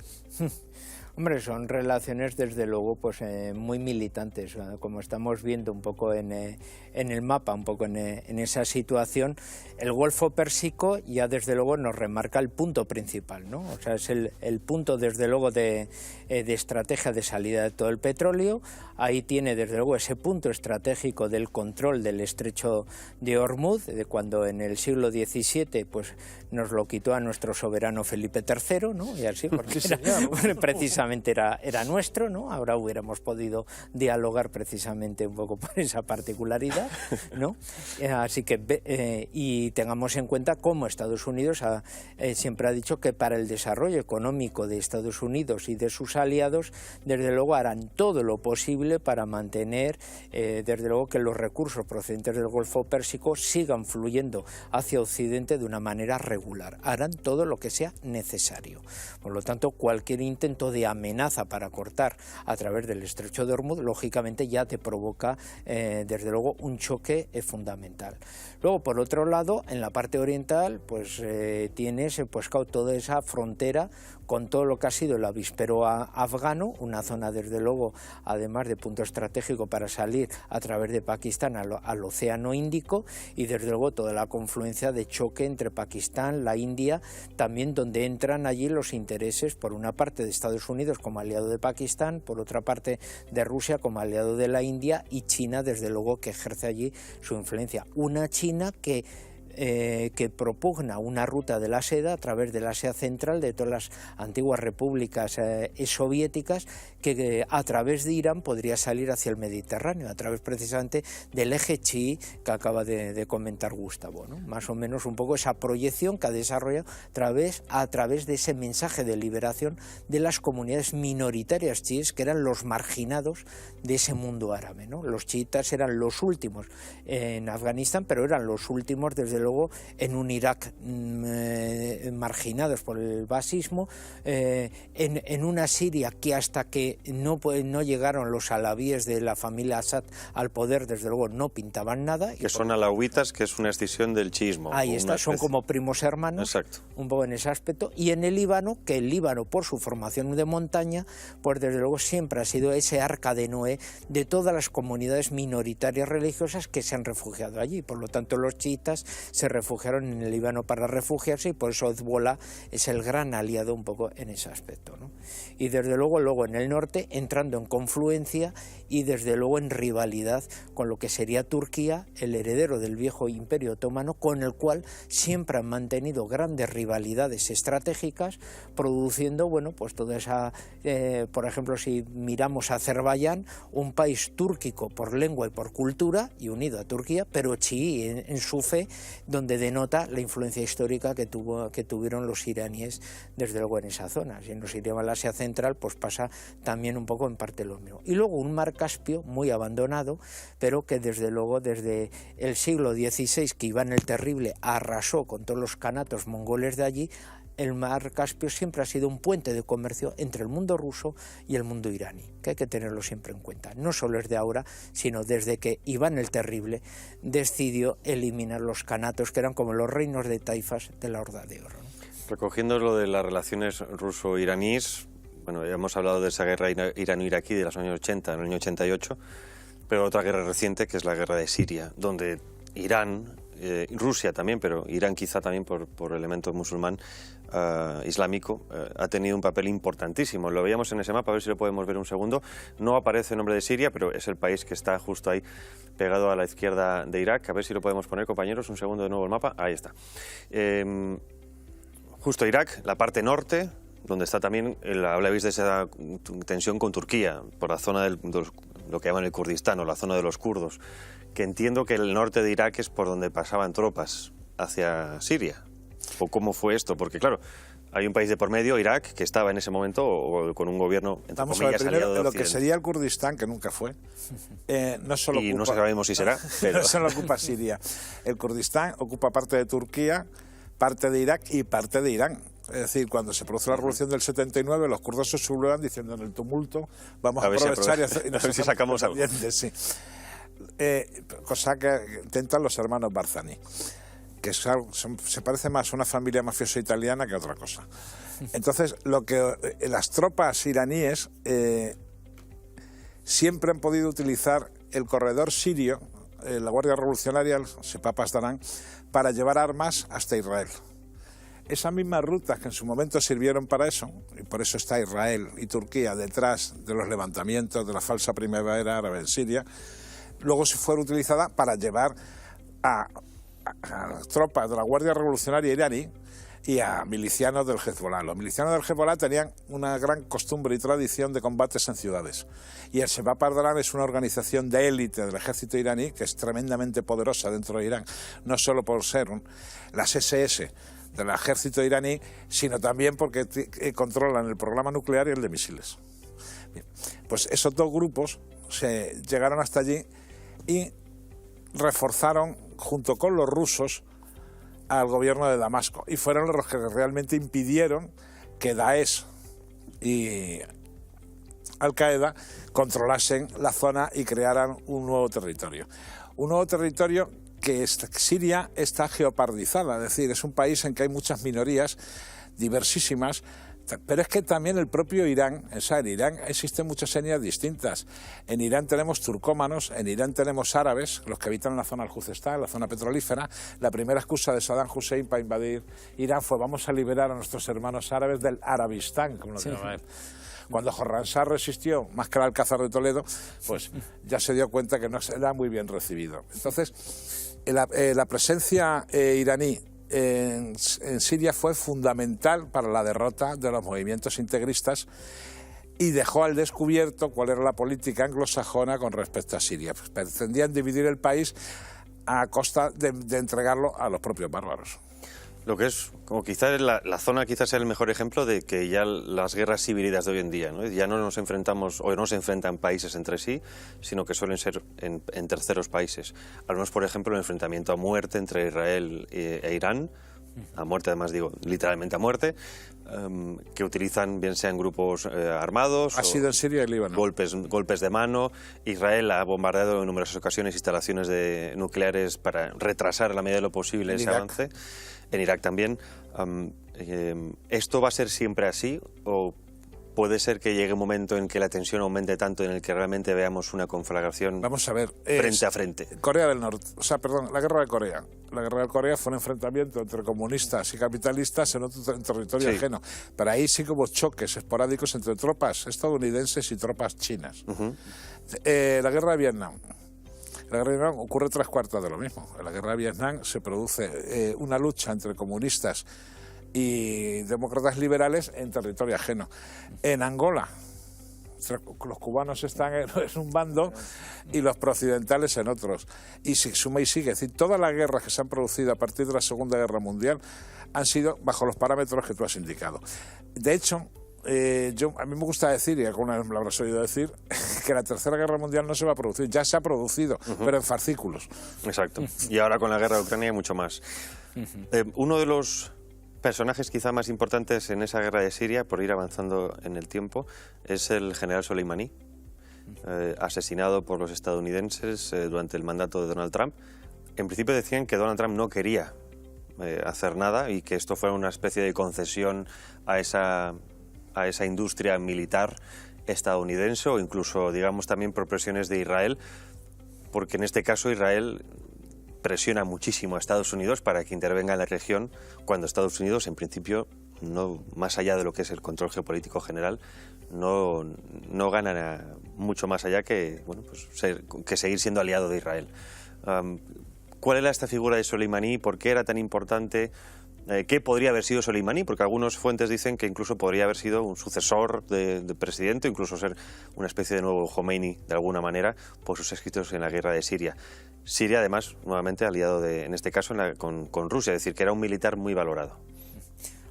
Hombre, son relaciones desde luego pues muy militantes, como estamos viendo un poco en el mapa, un poco en esa situación. El Golfo Pérsico ya desde luego nos remarca el punto principal, ¿no? O sea, es el punto desde luego de estrategia de salida de todo el petróleo. Ahí tiene desde luego ese punto estratégico del control del estrecho de Hormuz, de cuando en el siglo XVII pues nos lo quitó a nuestro soberano Felipe III, ¿no? Y así, porque precisamente era nuestro, ¿no? Ahora hubiéramos podido dialogar precisamente un poco por esa particularidad, ¿no? Así que y tengamos en cuenta cómo Estados Unidos siempre ha dicho que para el desarrollo económico de Estados Unidos y de sus aliados, desde luego harán todo lo posible para mantener, desde luego, que los recursos procedentes del Golfo Pérsico sigan fluyendo hacia Occidente de una manera regular. Harán todo lo que sea necesario. Por lo tanto, cualquier intento de amenaza para cortar a través del estrecho de Hormuz, lógicamente ya te provoca, desde luego, un choque fundamental. Luego, por otro lado, en la parte oriental, pues tienes pues toda esa frontera con todo lo que ha sido el avispero afgano, una zona desde luego, además de punto estratégico para salir a través de Pakistán al Océano Índico, y desde luego toda la confluencia de choque entre Pakistán, la India, también donde entran allí los intereses, por una parte de Estados Unidos como aliado de Pakistán, por otra parte de Rusia como aliado de la India, y China desde luego que ejerce allí su influencia. Una China que propugna una ruta de la seda a través del Asia Central, de todas las antiguas repúblicas soviéticas, que a través de Irán podría salir hacia el Mediterráneo, a través precisamente del eje chií que acaba de comentar Gustavo, ¿no? Más o menos un poco esa proyección que ha desarrollado a través de ese mensaje de liberación de las comunidades minoritarias chiíes, que eran los marginados de ese mundo árabe, ¿no? Los chiitas eran los últimos en Afganistán, pero eran los últimos desde luego en un Irak marginados por el basismo, en una Siria que hasta que no llegaron los alawíes de la familia Assad al poder, desde luego no pintaban nada. Que son alawitas, que es una escisión del chiismo. Ahí está, son como primos hermanos. Exacto. Un poco en ese aspecto. Y en el Líbano, que el Líbano por su formación de montaña, pues desde luego siempre ha sido ese arca de Noé de todas las comunidades minoritarias religiosas que se han refugiado allí. Por lo tanto, los chiitas se refugiaron en el Líbano para refugiarse, y por eso Hezbollah es el gran aliado un poco en ese aspecto, ¿no? Y desde luego en el norte entrando en confluencia y desde luego en rivalidad con lo que sería Turquía, el heredero del viejo Imperio Otomano, con el cual siempre han mantenido grandes rivalidades estratégicas, produciendo, bueno, pues toda esa, por ejemplo, si miramos a Azerbaiyán, un país túrquico por lengua y por cultura y unido a Turquía, pero chií en su fe, donde denota la influencia histórica que tuvieron los iraníes desde luego en esa zona. Si nos iríamos al Asia Central, pues pasa también un poco en parte lo mismo. Y luego un mar Caspio muy abandonado, pero que desde luego desde el siglo XVI, que Iván el Terrible arrasó con todos los canatos mongoles de allí, el mar Caspio siempre ha sido un puente de comercio entre el mundo ruso y el mundo iraní, que hay que tenerlo siempre en cuenta. No solo es de ahora, sino desde que Iván el Terrible decidió eliminar los canatos, que eran como los reinos de taifas de la Horda de Oro, ¿no? Recogiendo lo de las relaciones ruso-iraníes, bueno, ya hemos hablado de esa guerra irano-iraquí de los años 80, en el año 88, pero otra guerra reciente que es la guerra de Siria, donde Irán, Rusia también, pero Irán quizá también por elemento musulmán islámico, ha tenido un papel importantísimo. Lo veíamos en ese mapa, a ver si lo podemos ver un segundo. No aparece el nombre de Siria, pero es el país que está justo ahí, pegado a la izquierda de Irak. A ver si lo podemos poner, compañeros, un segundo de nuevo el mapa. Ahí está. Justo Irak, la parte norte, donde está también, hablabais de esa tensión con Turquía, por la zona de lo que llaman el Kurdistán, o la zona de los kurdos, que entiendo que el norte de Irak es por donde pasaban tropas hacia Siria. ¿O cómo fue esto? Porque claro, hay un país de por medio, Irak, que estaba en ese momento o con un gobierno, entre comillas, aliado de lo Occidente. que sería el Kurdistán, que nunca fue, no solo y ocupa, no sabemos si será, pero... no solo ocupa Siria. El Kurdistán ocupa parte de Turquía, parte de Irak y parte de Irán. Es decir, cuando se produjo la revolución del 79, los kurdos se sublevan diciendo en el tumulto vamos a aprovechar y ver si sacamos algo. Sí. Cosa que intentan los hermanos Barzani, que se parece más a una familia mafiosa italiana que a otra cosa. Entonces, lo que las tropas iraníes siempre han podido utilizar el corredor sirio, la Guardia Revolucionaria, el Sepah Pasdaran, para llevar armas hasta Israel. Esas mismas rutas que en su momento sirvieron para eso, y por eso está Israel y Turquía detrás de los levantamientos de la falsa primavera árabe en Siria, luego se fueron utilizadas para llevar a las tropas de la Guardia Revolucionaria iraní y a milicianos del Hezbollah. Los milicianos del Hezbollah tenían una gran costumbre y tradición de combates en ciudades. Y el Sepah Pasdaran es una organización de élite del ejército iraní que es tremendamente poderosa dentro de Irán, no solo por ser las SS del ejército iraní, sino también porque controlan el programa nuclear y el de misiles. Bien, pues esos dos grupos se llegaron hasta allí y reforzaron, junto con los rusos, al gobierno de Damasco, y fueron los que realmente impidieron que Daesh y Al-Qaeda controlasen la zona y crearan un nuevo territorio. Un nuevo territorio que Siria está geopardizada, es decir, es un país en que hay muchas minorías diversísimas, pero es que también el propio Irán, en Irán existen muchas etnias distintas. En Irán tenemos turcómanos, en Irán tenemos árabes, los que habitan en la zona del Juzestán, la zona petrolífera. La primera excusa de Saddam Hussein para invadir Irán fue: vamos a liberar a nuestros hermanos árabes del Arabistán, como lo llama él. Cuando Khorramshahr resistió, más que el Alcázar de Toledo, pues ya se dio cuenta que no era muy bien recibido. Entonces, la presencia iraní en Siria fue fundamental para la derrota de los movimientos integristas y dejó al descubierto cuál era la política anglosajona con respecto a Siria. Pues pretendían dividir el país a costa de entregarlo a los propios bárbaros. Lo que es, como quizás la zona quizás sea el mejor ejemplo de que ya las guerras híbridas de hoy en día, ¿no? Ya no nos enfrentamos o no se enfrentan países entre sí, sino que suelen ser en terceros países. Hablamos, por ejemplo, del enfrentamiento a muerte entre Israel e Irán, a muerte además digo, literalmente a muerte, que utilizan bien sean grupos armados. Ha sido en Siria y Líbano. Golpes de mano. Israel ha bombardeado en numerosas ocasiones instalaciones nucleares para retrasar a la medida de lo posible ese avance. En Irak también. ¿Esto va a ser siempre así o ¿Puede ser que llegue un momento en que la tensión aumente tanto en el que realmente veamos una conflagración Vamos a ver, frente a frente? Corea del Norte, la guerra de Corea. La guerra de Corea fue un enfrentamiento entre comunistas y capitalistas en territorio ajeno. Pero ahí sí que hubo choques esporádicos entre tropas estadounidenses y tropas chinas. La guerra de Vietnam. En la guerra de Vietnam ocurre 3/4 de lo mismo. En la guerra de Vietnam se produce una lucha entre comunistas y demócratas liberales en territorio ajeno. En Angola, los cubanos están en un bando y los prooccidentales en otros. Y se suma y sigue. Es decir, todas las guerras que se han producido a partir de la Segunda Guerra Mundial han sido bajo los parámetros que tú has indicado. De hecho, a mí me gusta decir, y alguna vez me lo habrás oído decir, que la Tercera Guerra Mundial no se va a producir. Ya se ha producido, pero en fascículos. Exacto. Y ahora con la guerra de Ucrania hay mucho más. Uno de los personajes quizá más importantes en esa guerra de Siria, por ir avanzando en el tiempo, es el general Soleimani, asesinado por los estadounidenses durante el mandato de Donald Trump. En principio decían que Donald Trump no quería hacer nada y que esto fuera una especie de concesión a esa industria militar estadounidense, o incluso, digamos, también por presiones de Israel, porque en este caso Israel presiona muchísimo a Estados Unidos para que intervenga en la región, cuando Estados Unidos, en principio, no, más allá de lo que es el control geopolítico general, no gana mucho más allá que, bueno, pues, que seguir siendo aliado de Israel. ¿Cuál era esta figura de Soleimani? ¿Por qué era tan importante? ¿Qué podría haber sido Soleimani? Porque algunas fuentes dicen que incluso podría haber sido un sucesor de presidente, incluso ser una especie de nuevo Khomeini, de alguna manera, por sus escritos en la guerra de Siria. Siria, además, nuevamente aliado, en este caso, con Rusia, es decir, que era un militar muy valorado.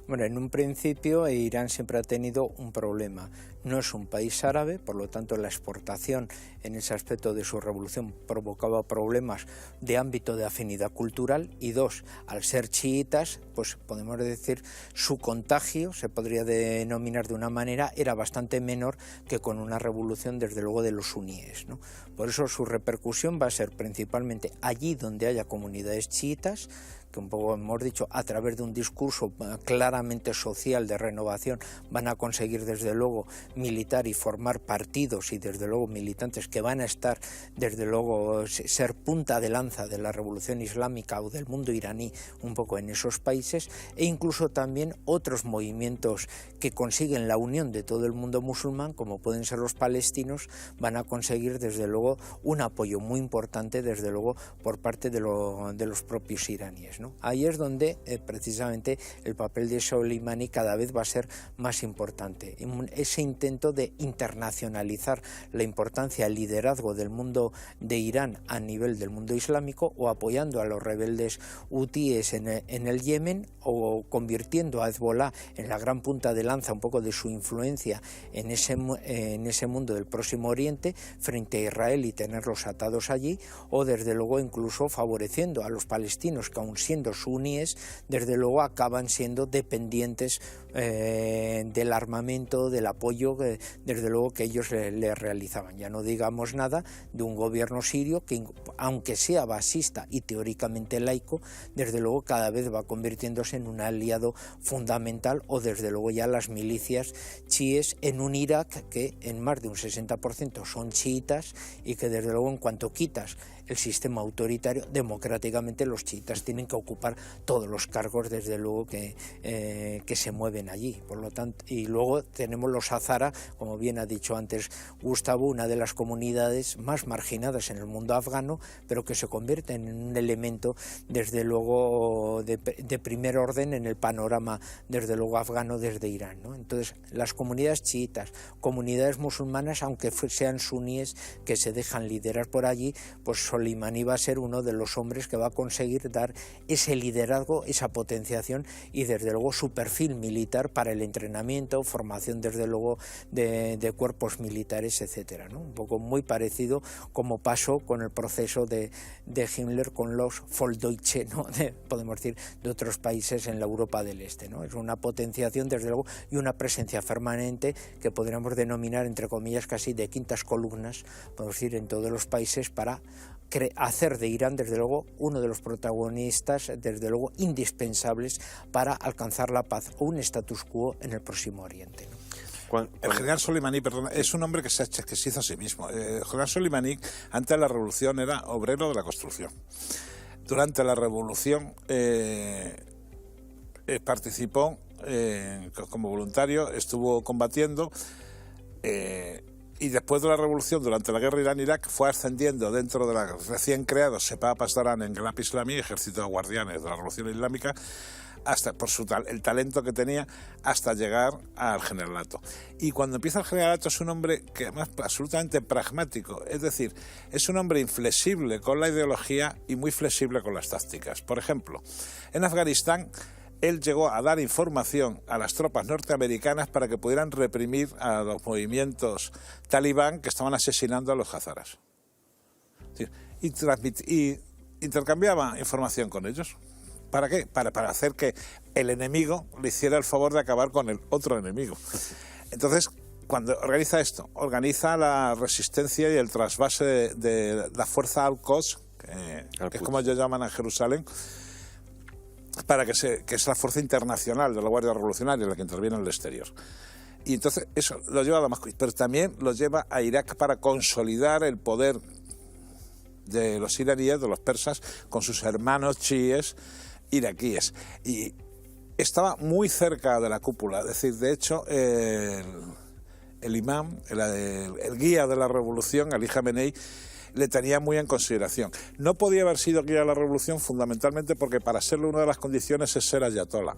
Bueno, en un principio Irán siempre ha tenido un problema. No es un país árabe, por lo tanto la exportación en ese aspecto de su revolución provocaba problemas de ámbito de afinidad cultural, y dos, al ser chiitas, pues podemos decir su contagio, se podría denominar de una manera, era bastante menor que con una revolución desde luego de los suníes, ¿no? Por eso su repercusión va a ser principalmente allí donde haya comunidades chiitas, que un poco hemos dicho, a través de un discurso claramente social de renovación van a conseguir desde luego militar y formar partidos y desde luego militantes que van a estar desde luego ser punta de lanza de la revolución islámica o del mundo iraní un poco en esos países, e incluso también otros movimientos que consiguen la unión de todo el mundo musulmán, como pueden ser los palestinos, van a conseguir desde luego un apoyo muy importante desde luego por parte de los propios iraníes, ¿no? Ahí es donde precisamente el papel de Soleimani cada vez va a ser más importante. Ese intento de internacionalizar la importancia, el liderazgo del mundo de Irán a nivel del mundo islámico, o apoyando a los rebeldes hutíes en el Yemen, o convirtiendo a Hezbollah en la gran punta de lanza un poco de su influencia en ese mundo del Próximo Oriente frente a Israel y tenerlos atados allí, o desde luego incluso favoreciendo a los palestinos que, aun siendo suníes, desde luego acaban siendo dependientes del armamento, del apoyo desde luego que ellos le realizaban. Ya no digamos nada de un gobierno sirio que, aunque sea basista y teóricamente laico, desde luego cada vez va convirtiéndose en un aliado fundamental, o desde luego ya las milicias chiíes en un Irak que en más de un 60% son chiitas, y que desde luego en cuanto quitas el sistema autoritario, democráticamente los chiitas tienen que ocupar todos los cargos desde luego que se mueven allí. Por lo tanto, y luego tenemos los Hazara, como bien ha dicho antes Gustavo, una de las comunidades más marginadas en el mundo afgano, pero que se convierten en un elemento desde luego de primer orden en el panorama desde luego afgano desde Irán, ¿no? Entonces las comunidades chiitas, comunidades musulmanas, aunque sean suníes que se dejan liderar por allí, pues Soleimani va a ser uno de los hombres que va a conseguir dar ese liderazgo, esa potenciación y desde luego su perfil militar para el entrenamiento, formación desde luego de cuerpos militares, etcétera, ¿no? Un poco muy parecido como pasó con el proceso de Himmler con los Volksdeutsche, ¿no? Podemos decir, de otros países en la Europa del Este, ¿no? Es una potenciación desde luego y una presencia permanente que podríamos denominar entre comillas casi de quintas columnas, podemos decir, en todos los países para hacer de Irán desde luego uno de los protagonistas desde luego indispensables para alcanzar la paz o un status quo en el Próximo Oriente, ¿no? El general Soleimani, perdón, es un hombre que se hizo a sí mismo. El general Soleimani, antes de la revolución, era obrero de la construcción. Durante la revolución participó como voluntario, estuvo combatiendo y después de la revolución, durante la guerra Irán-Irak, fue ascendiendo dentro de la recién creado Sepah Pasdaran en Engelab Islami, ejército de guardianes de la revolución islámica, hasta por el talento que tenía, hasta llegar al generalato. Y cuando empieza el generalato es un hombre que además absolutamente pragmático, es decir, es un hombre inflexible con la ideología y muy flexible con las tácticas. Por ejemplo, en Afganistán él llegó a dar información a las tropas norteamericanas para que pudieran reprimir a los movimientos talibán que estaban asesinando a los hazaras. Y intercambiaba información con ellos. ¿Para qué? Para hacer que el enemigo le hiciera el favor de acabar con el otro enemigo. Entonces, cuando organiza esto, organiza la resistencia y el trasvase de la fuerza Al-Quds, que es como ellos llaman a Jerusalén, que es la fuerza internacional de la Guardia Revolucionaria, la que interviene en el exterior. Y entonces eso lo lleva a Damasco, pero también lo lleva a Irak para consolidar el poder de los iraníes, de los persas, con sus hermanos chiíes iraquíes. Y estaba muy cerca de la cúpula, es decir, de hecho, el imán, el guía de la revolución, Ali Jamenei, le tenía muy en consideración. No podía haber sido guía de la revolución fundamentalmente porque para serlo una de las condiciones es ser ayatolá.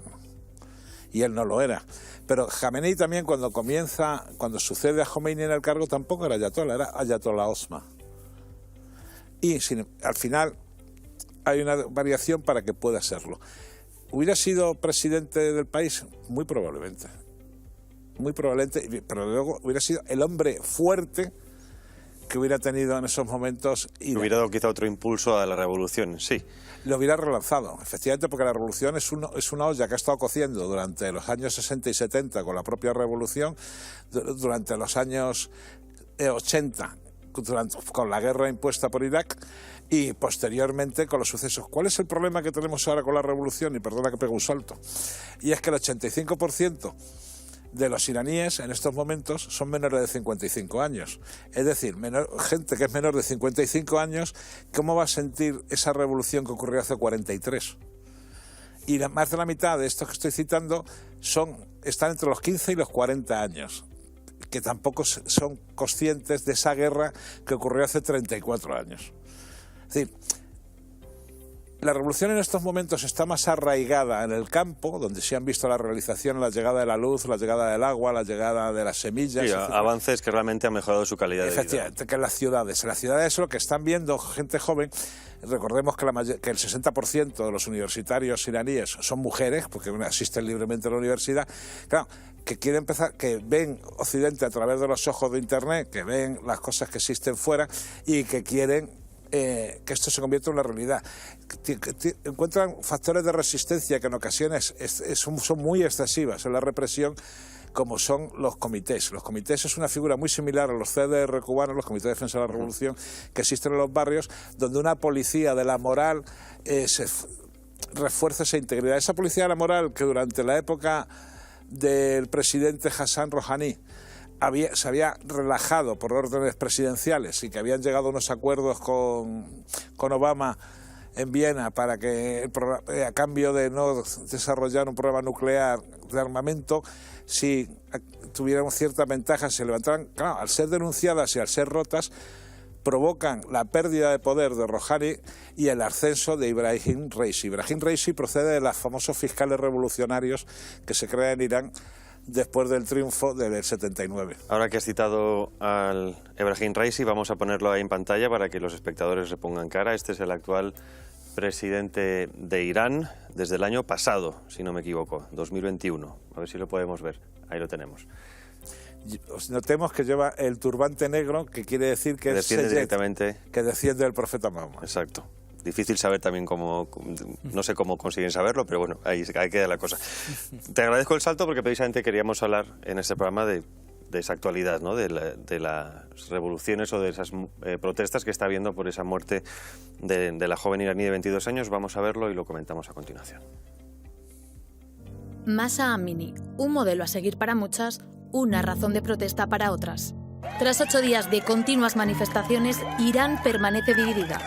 Y él no lo era. Pero Jamenei también cuando sucede a Khomeini en el cargo tampoco era ayatolá, era ayatolá Osma. Y al final hay una variación para que pueda serlo. ¿Hubiera sido presidente del país? Muy probablemente. Muy probablemente, pero luego hubiera sido el hombre fuerte que hubiera tenido en esos momentos. Y hubiera dado quizá otro impulso a la revolución, sí. Lo hubiera relanzado, efectivamente, porque la revolución es una olla que ha estado cociendo durante los años 60 y 70 con la propia revolución, durante los años 80 con la guerra impuesta por Irak y posteriormente con los sucesos. ¿Cuál es el problema que tenemos ahora con la revolución? Y perdona que pegue un salto. Y es que el 85% de los iraníes en estos momentos son menores de 55 años. Es decir, gente que es menor de 55 años, ¿cómo va a sentir esa revolución que ocurrió hace 43? Y más de la mitad de estos que estoy citando están entre los 15 y los 40 años, que tampoco son conscientes de esa guerra que ocurrió hace 34 años. Es decir, la revolución en estos momentos está más arraigada en el campo, donde se han visto la realización, la llegada de la luz, la llegada del agua, la llegada de las semillas. Sí, avances que realmente han mejorado su calidad de vida. Efectivamente, que en las ciudades. En las ciudades lo que están viendo gente joven, recordemos que el 60% de los universitarios iraníes son mujeres, porque asisten libremente a la universidad, claro, que ven Occidente a través de los ojos de Internet, que ven las cosas que existen fuera y que quieren que esto se convierta en una realidad. Encuentran factores de resistencia que en ocasiones son muy excesivas en la represión, como son los comités. Los comités es una figura muy similar a los CDR cubanos, los comités de defensa de la revolución, que existen en los barrios, donde una policía de la moral se refuerza esa integridad. Esa policía de la moral que durante la época del presidente Hassan Rouhani se había relajado por órdenes presidenciales y que habían llegado a unos acuerdos con Obama en Viena para que a cambio de no desarrollar un programa nuclear de armamento, si tuvieran ciertas ventajas, se levantaran, claro, al ser denunciadas y al ser rotas, provocan la pérdida de poder de Rouhani y el ascenso de Ibrahim Raisi. Ibrahim Raisi procede de los famosos fiscales revolucionarios que se crean en Irán después del triunfo del 79. Ahora que has citado al Ebrahim Raisi, vamos a ponerlo ahí en pantalla para que los espectadores se pongan cara. Este es el actual presidente de Irán desde el año pasado, si no me equivoco, 2021. A ver si lo podemos ver. Ahí lo tenemos. Notemos que lleva el turbante negro, que quiere decir que desciende directamente, que desciende del profeta Mahoma. Exacto. Difícil saber también no sé cómo consiguen saberlo, pero bueno, ahí queda la cosa. Te agradezco el salto porque precisamente queríamos hablar en este programa de esa actualidad, ¿no? de las revoluciones o de esas protestas que está habiendo por esa muerte de la joven iraní de 22 años. Vamos a verlo y lo comentamos a continuación. Mahsa Amini, un modelo a seguir para muchas, una razón de protesta para otras. Tras 8 días de continuas manifestaciones, Irán permanece dividida.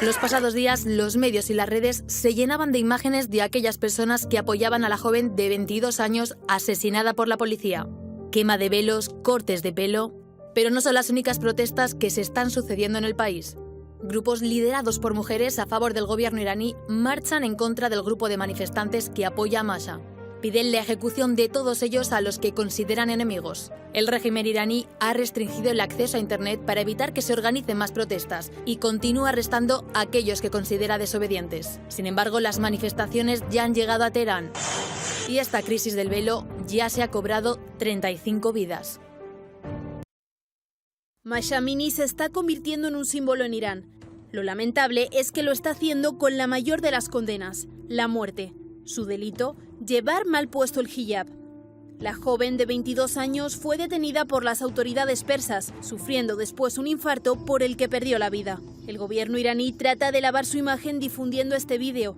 Los pasados días, los medios y las redes se llenaban de imágenes de aquellas personas que apoyaban a la joven de 22 años asesinada por la policía. Quema de velos, cortes de pelo. Pero no son las únicas protestas que se están sucediendo en el país. Grupos liderados por mujeres a favor del gobierno iraní marchan en contra del grupo de manifestantes que apoya a Mahsa. Piden la ejecución de todos ellos a los que consideran enemigos. El régimen iraní ha restringido el acceso a Internet para evitar que se organicen más protestas y continúa arrestando a aquellos que considera desobedientes. Sin embargo, las manifestaciones ya han llegado a Teherán y esta crisis del velo ya se ha cobrado 35 vidas. Mahsa Amini se está convirtiendo en un símbolo en Irán. Lo lamentable es que lo está haciendo con la mayor de las condenas, la muerte. Su delito, llevar mal puesto el hijab. La joven de 22 años fue detenida por las autoridades persas, sufriendo después un infarto por el que perdió la vida. El gobierno iraní trata de lavar su imagen difundiendo este vídeo.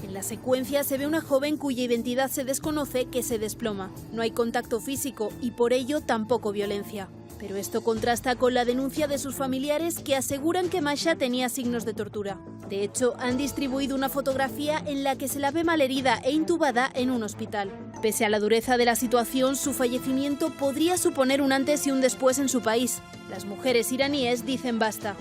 En la secuencia se ve una joven cuya identidad se desconoce que se desploma. No hay contacto físico y por ello tampoco violencia. Pero esto contrasta con la denuncia de sus familiares que aseguran que Mahsa tenía signos de tortura. De hecho, han distribuido una fotografía en la que se la ve malherida e intubada en un hospital. Pese a la dureza de la situación, su fallecimiento podría suponer un antes y un después en su país. Las mujeres iraníes dicen basta.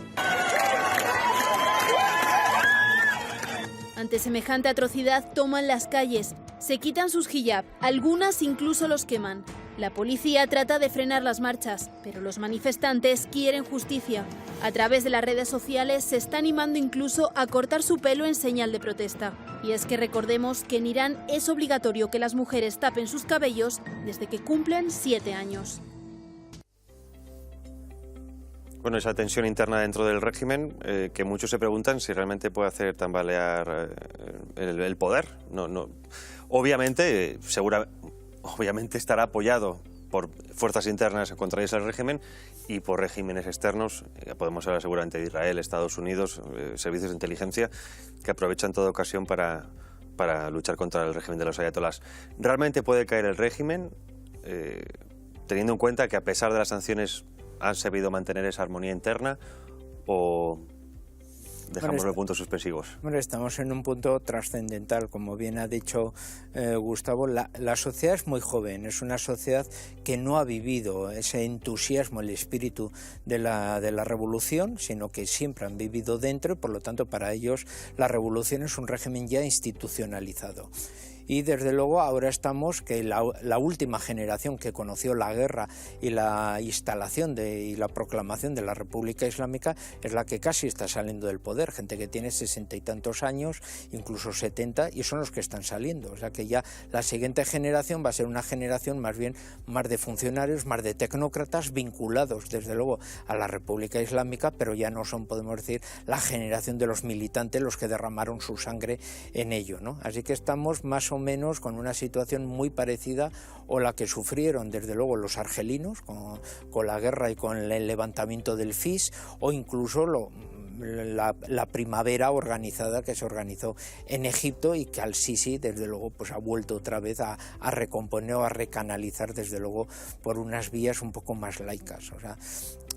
Ante semejante atrocidad toman las calles, se quitan sus hijab, algunas incluso los queman. La policía trata de frenar las marchas, pero los manifestantes quieren justicia. A través de las redes sociales se está animando incluso a cortar su pelo en señal de protesta. Y es que recordemos que en Irán es obligatorio que las mujeres tapen sus cabellos desde que cumplen 7 años. Bueno, esa tensión interna dentro del régimen, que muchos se preguntan si realmente puede hacer tambalear el poder. No. Obviamente, obviamente estará apoyado por fuerzas internas contrarias al régimen y por regímenes externos, podemos hablar seguramente de Israel, Estados Unidos, servicios de inteligencia, que aprovechan toda ocasión para luchar contra el régimen de los ayatolás. ¿Realmente puede caer el régimen, teniendo en cuenta que a pesar de las sanciones han sabido mantener esa armonía interna, o dejamos los puntos suspensivos? Bueno, estamos en un punto trascendental, como bien ha dicho Gustavo. La sociedad es muy joven, es una sociedad que no ha vivido ese entusiasmo, el espíritu de la revolución, sino que siempre han vivido dentro y por lo tanto para ellos la revolución es un régimen ya institucionalizado. Y desde luego ahora estamos que la última generación que conoció la guerra y la instalación y la proclamación de la República Islámica es la que casi está saliendo del poder, gente que tiene 60 y tantos años, incluso 70, y son los que están saliendo. O sea que ya la siguiente generación va a ser una generación más bien más de funcionarios, más de tecnócratas vinculados desde luego a la República Islámica, pero ya no son, podemos decir, la generación de los militantes los que derramaron su sangre en ello, ¿no? Así que estamos más o menos con una situación muy parecida o la que sufrieron desde luego los argelinos con la guerra y con el levantamiento del FIS, o incluso la primavera organizada que se organizó en Egipto y que al-Sisi desde luego pues ha vuelto otra vez a recomponer o a recanalizar desde luego por unas vías un poco más laicas. O sea,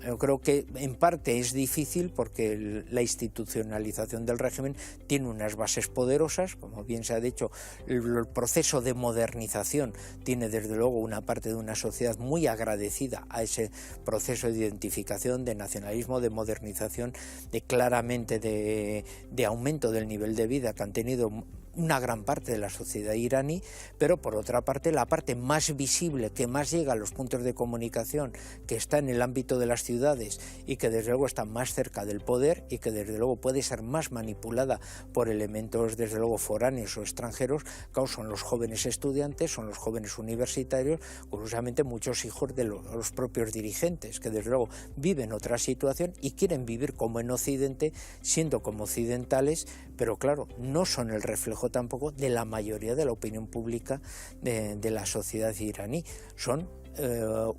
yo creo que en parte es difícil porque la institucionalización del régimen tiene unas bases poderosas, como bien se ha dicho, el proceso de modernización tiene desde luego una parte de una sociedad muy agradecida a ese proceso de identificación, de nacionalismo, de modernización, claramente de aumento del nivel de vida que han tenido una gran parte de la sociedad iraní, pero por otra parte la parte más visible, que más llega a los puntos de comunicación, que está en el ámbito de las ciudades y que desde luego está más cerca del poder y que desde luego puede ser más manipulada por elementos desde luego foráneos o extranjeros, son los jóvenes estudiantes, son los jóvenes universitarios, curiosamente muchos hijos de los propios dirigentes, que desde luego viven otra situación y quieren vivir como en Occidente, siendo como occidentales, pero claro, no son el reflejo tampoco de la mayoría de la opinión pública de la sociedad iraní. Son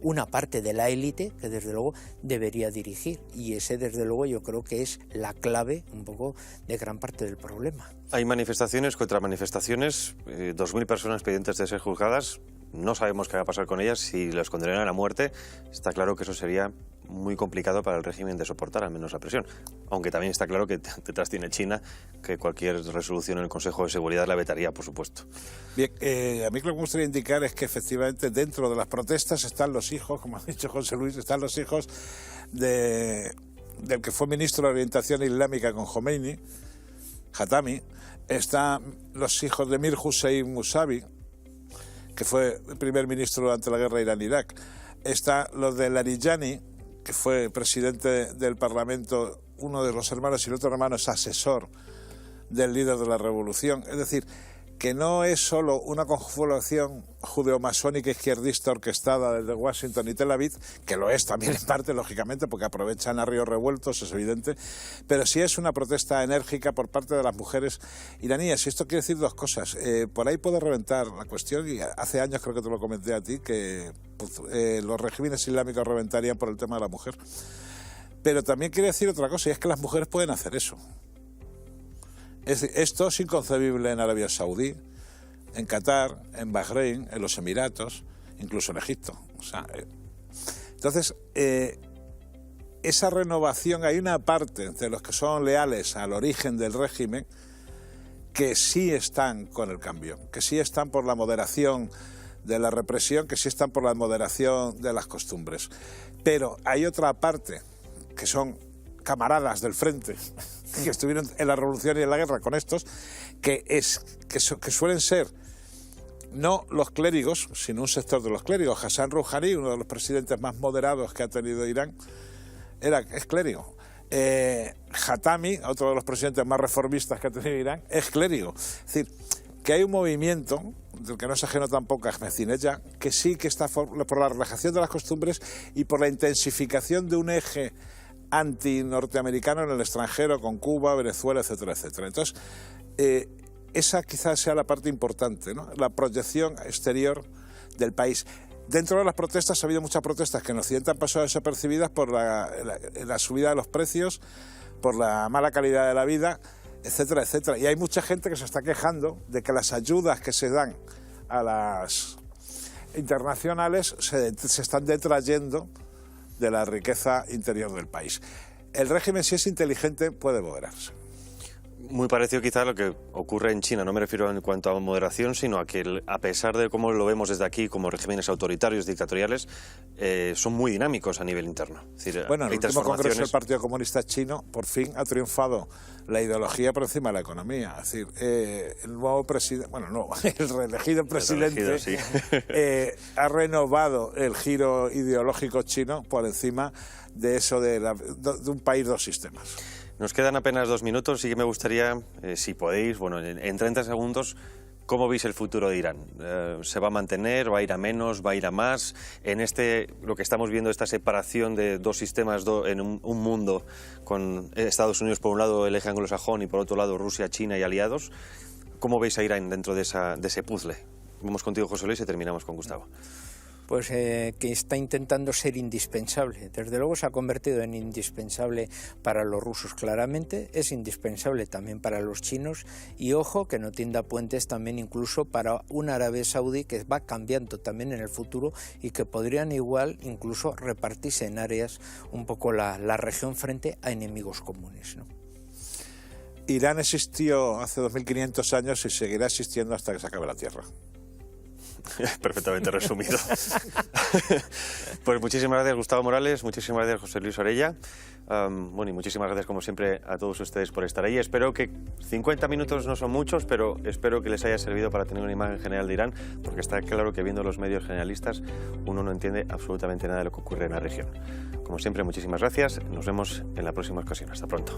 una parte de la élite que desde luego debería dirigir, y ese desde luego yo creo que es la clave un poco de gran parte del problema. Hay manifestaciones contra manifestaciones, 2.000 personas pendientes de ser juzgadas. No sabemos qué va a pasar con ellas. Si las condenan a muerte, está claro que eso sería muy complicado para el régimen de soportar, al menos la presión. Aunque también está claro que detrás tiene China, que cualquier resolución en el Consejo de Seguridad la vetaría, por supuesto. Bien, a mí lo que me gustaría indicar es que efectivamente dentro de las protestas están los hijos, como ha dicho José Luis, están los hijos del que fue ministro de Orientación Islámica con Khomeini, Khatami, están los hijos de Mir Hussein Musavi, que fue el primer ministro durante la guerra Irán-Irak, está los de Larijani, que fue presidente del Parlamento, uno de los hermanos, y el otro hermano es asesor del líder de la revolución. Es decir, que no es solo una confabulación judeo-masónica izquierdista orquestada desde Washington y Tel Aviv, que lo es también en parte, lógicamente, porque aprovechan a ríos revueltos, es evidente, pero sí es una protesta enérgica por parte de las mujeres iraníes. Y esto quiere decir dos cosas. Por ahí puede reventar la cuestión, y hace años creo que te lo comenté a ti, que los regímenes islámicos reventarían por el tema de la mujer. Pero también quiere decir otra cosa, y es que las mujeres pueden hacer eso. Esto es inconcebible en Arabia Saudí, en Qatar, en Bahrein, en los Emiratos, incluso en Egipto. O sea, entonces, esa renovación, hay una parte de los que son leales al origen del régimen que sí están con el cambio, que sí están por la moderación de la represión, que sí están por la moderación de las costumbres. Pero hay otra parte que son camaradas del frente, que estuvieron en la revolución y en la guerra con estos, que suelen ser no los clérigos, sino un sector de los clérigos. Hassan Rouhani, uno de los presidentes más moderados que ha tenido Irán, es clérigo. Khatami, otro de los presidentes más reformistas que ha tenido Irán, es clérigo. Es decir, que hay un movimiento del que no es ajeno tampoco a Ahmadinejad, que sí que está por la relajación de las costumbres y por la intensificación de un eje anti-norteamericano en el extranjero, con Cuba, Venezuela, etcétera, etcétera. Entonces, esa quizás sea la parte importante, ¿no? La proyección exterior del país. Dentro de las protestas ha habido muchas protestas que en Occidente han pasado desapercibidas por la subida de los precios, por la mala calidad de la vida, etcétera, etcétera. Y hay mucha gente que se está quejando de que las ayudas que se dan a las internacionales se están detrayendo de la riqueza interior del país. El régimen, si es inteligente, puede moderarse. Muy parecido quizá a lo que ocurre en China. No me refiero en cuanto a moderación, sino a que a pesar de cómo lo vemos desde aquí como regímenes autoritarios, dictatoriales, son muy dinámicos a nivel interno. Es decir, bueno, en el último congreso del Partido Comunista Chino por fin ha triunfado la ideología por encima de la economía. Es decir, el nuevo presidente, bueno, no, el reelegido presidente sí. Ha renovado el giro ideológico chino por encima de eso de un país, dos sistemas. Nos quedan apenas 2 minutos, sí que me gustaría, si podéis, bueno, en 30 segundos, ¿cómo veis el futuro de Irán? ¿Se va a mantener? ¿Va a ir a menos? ¿Va a ir a más? En lo que estamos viendo, esta separación de dos sistemas en un mundo, con Estados Unidos por un lado, el eje anglosajón, y por otro lado Rusia, China y aliados, ¿cómo veis a Irán dentro de ese puzzle? Vamos contigo, José Luis, y terminamos con Gustavo. Pues que está intentando ser indispensable. Desde luego se ha convertido en indispensable para los rusos, claramente, es indispensable también para los chinos, y ojo que no tienda puentes también incluso para un Arabia Saudí que va cambiando también en el futuro y que podrían igual incluso repartirse en áreas un poco la región frente a enemigos comunes, ¿no? Irán existió hace 2500 años y seguirá existiendo hasta que se acabe la Tierra. Perfectamente resumido. Pues muchísimas gracias, Gustavo Morales, muchísimas gracias, José Luis Orella. Bueno, y muchísimas gracias, como siempre, a todos ustedes por estar ahí. Espero que 50 minutos no son muchos, pero espero que les haya servido para tener una imagen general de Irán, porque está claro que viendo los medios generalistas uno no entiende absolutamente nada de lo que ocurre en la región. Como siempre, muchísimas gracias. Nos vemos en la próxima ocasión. Hasta pronto.